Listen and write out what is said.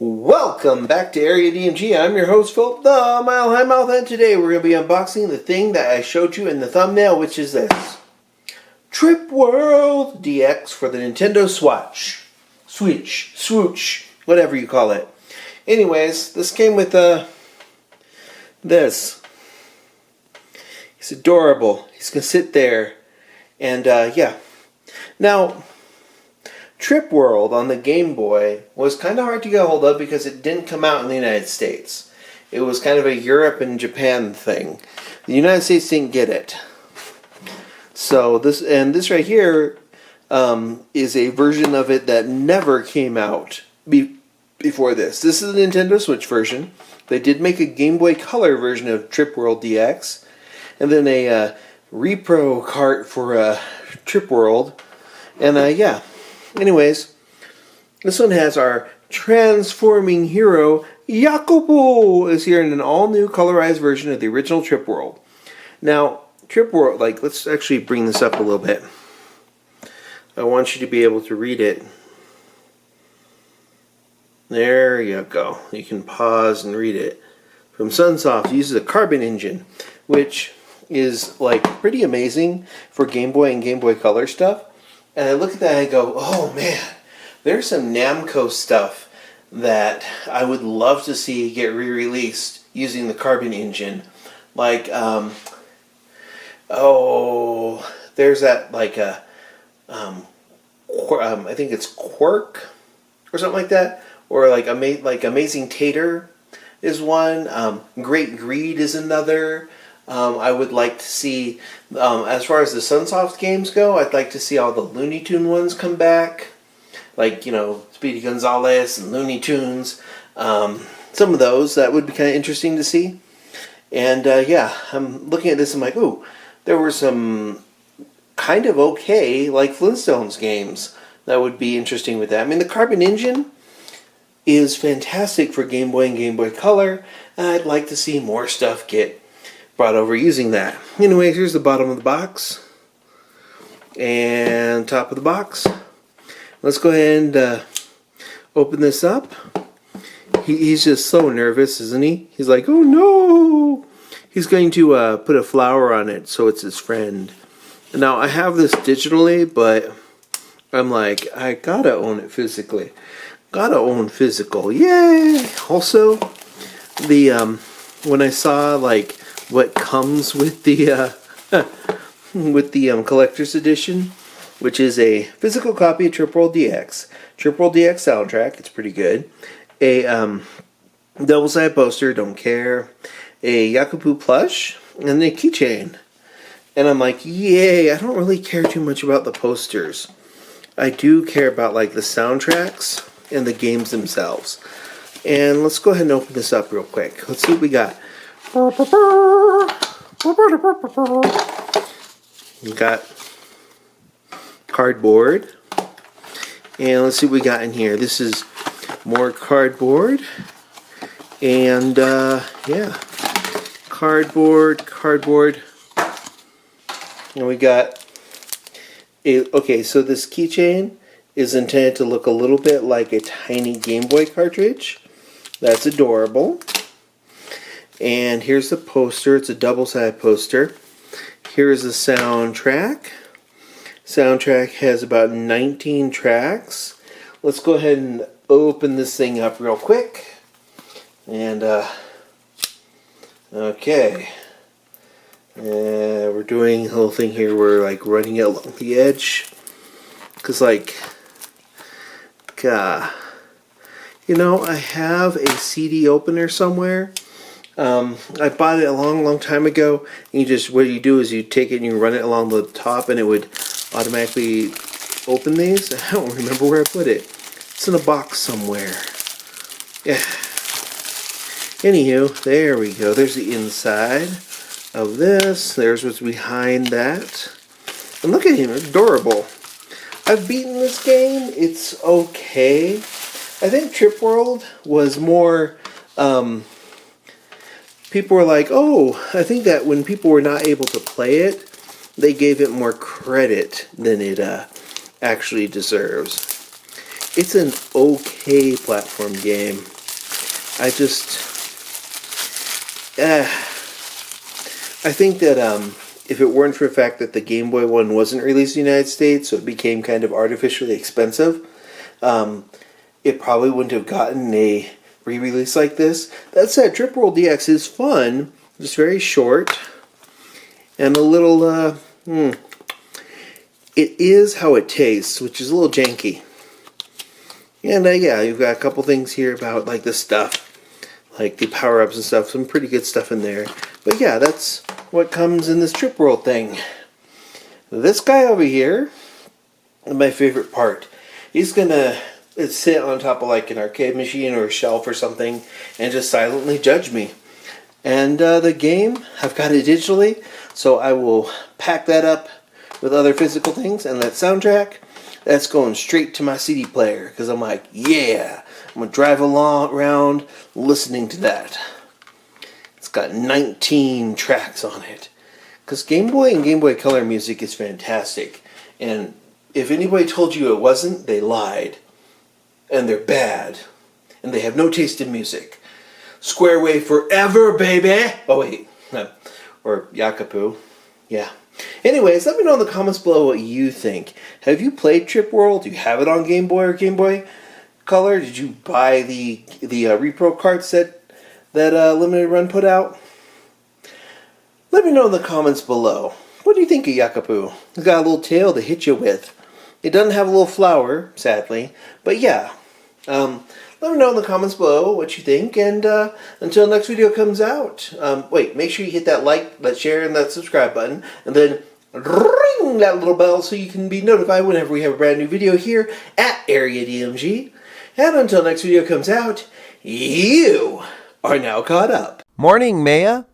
Welcome back to Area DMG. I'm your host, Philip the Mile High Mouth, and today we're going to be unboxing the thing that I showed you in the thumbnail, which is this Trip World DX for the Nintendo Switch, whatever you call it. Anyways, this came with this. He's adorable. He's going to sit there, and yeah. Now, Trip World on the Game Boy was kind of hard to get a hold of because it didn't come out in the United States. It was kind of a Europe and Japan thing. The United States didn't get it. So this right here is a version of it that never came out before this. This is the Nintendo Switch version. They did make a Game Boy Color version of Trip World DX, and then a repro cart for Trip World, and yeah. Anyways, this one has our transforming hero, Jacopo, is here in an all-new colorized version of the original Trip World. Now, Trip World, let's actually bring this up a little bit. I want you to be able to read it. There you go. You can pause and read it. From Sunsoft, uses a carbon engine, which is pretty amazing for Game Boy and Game Boy Color stuff. And I look at that and I go, oh man, there's some Namco stuff that I would love to see get re-released using the carbon engine. There's that I think it's Quark or something like that, or Amazing Tater is one. Great Greed is another. I would like to see, as far as the Sunsoft games go, I'd like to see all the Looney Tune ones come back. Speedy Gonzales and Looney Tunes. Some of those, that would be kind of interesting to see. And yeah, I'm looking at this and I'm like, ooh, there were some kind of okay, Flintstones games that would be interesting with that. I mean, the Carbon Engine is fantastic for Game Boy and Game Boy Color, and I'd like to see more stuff get brought over using that. Anyway, here's the bottom of the box and top of the box. Let's go ahead and open this up. He's just so nervous, isn't he? He's like, oh no! He's going to put a flower on it so it's his friend. Now, I have this digitally, but I'm like, I gotta own it physically. Gotta own physical. Yay! Also, when I saw what comes with the collector's edition, which is a physical copy of Trip World DX, Trip World DX soundtrack, it's pretty good, a double-sided poster, don't care, a Jacopo plush, and a keychain. And I'm like, yay, I don't really care too much about the posters. I do care about the soundtracks and the games themselves. And let's go ahead and open this up real quick. Let's see what we got. We got cardboard, and let's see what we got in here. This is more cardboard, and yeah, cardboard, and we got okay, so this keychain is intended to look a little bit like a tiny Game Boy cartridge. That's adorable. And here's the poster. It's a double-sided poster. Here's the soundtrack. Soundtrack has about 19 tracks. Let's go ahead and open this thing up real quick. And, okay. We're doing a little thing here. We're, running it along the edge. Because, I have a CD opener somewhere. I bought it a long time ago, and what you do is you take it and you run it along the top and it would automatically open these. I don't remember where I put it. It's in a box somewhere. Yeah. Anywho, there we go. There's the inside of this. There's what's behind that. And look at him, adorable. I've beaten this game. It's okay. I think Trip World was more, people were like, oh, I think that when people were not able to play it, they gave it more credit than it actually deserves. it's an okay platform game. I think that if it weren't for the fact that the Game Boy one wasn't released in the United States, so it became kind of artificially expensive, it probably wouldn't have gotten a re-release like this. That said, Trip World DX is fun, just very short, and a little, it is how it tastes, which is a little janky. And yeah, you've got a couple things here about like the stuff, like the power-ups and stuff, some pretty good stuff in there. But yeah, that's what comes in this Trip World thing. This guy over here, my favorite part, he's gonna sit on top of like an arcade machine or a shelf or something and just silently judge me. And the game, I've got it digitally, so I will pack that up with other physical things, and that soundtrack, that's going straight to my CD player, because I'm like, yeah, I'm going to drive around listening to that. It's got 19 tracks on it. Because Game Boy and Game Boy Color music is fantastic. And if anybody told you it wasn't, they lied. And they're bad. And they have no taste in music. Square Wave forever, baby! Oh, wait. Or Yakapu. Yeah. Anyways, let me know in the comments below what you think. Have you played Trip World? Do you have it on Game Boy or Game Boy Color? Did you buy the repro carts that Limited Run put out? Let me know in the comments below. What do you think of Yakapu? It's got a little tail to hit you with. It doesn't have a little flower, sadly. But yeah, let me know in the comments below what you think. And until next video comes out, wait, make sure you hit that like, that share, and that subscribe button. And then ring that little bell so you can be notified whenever we have a brand new video here at Area DMG. And until next video comes out, you are now caught up. Morning, Maya.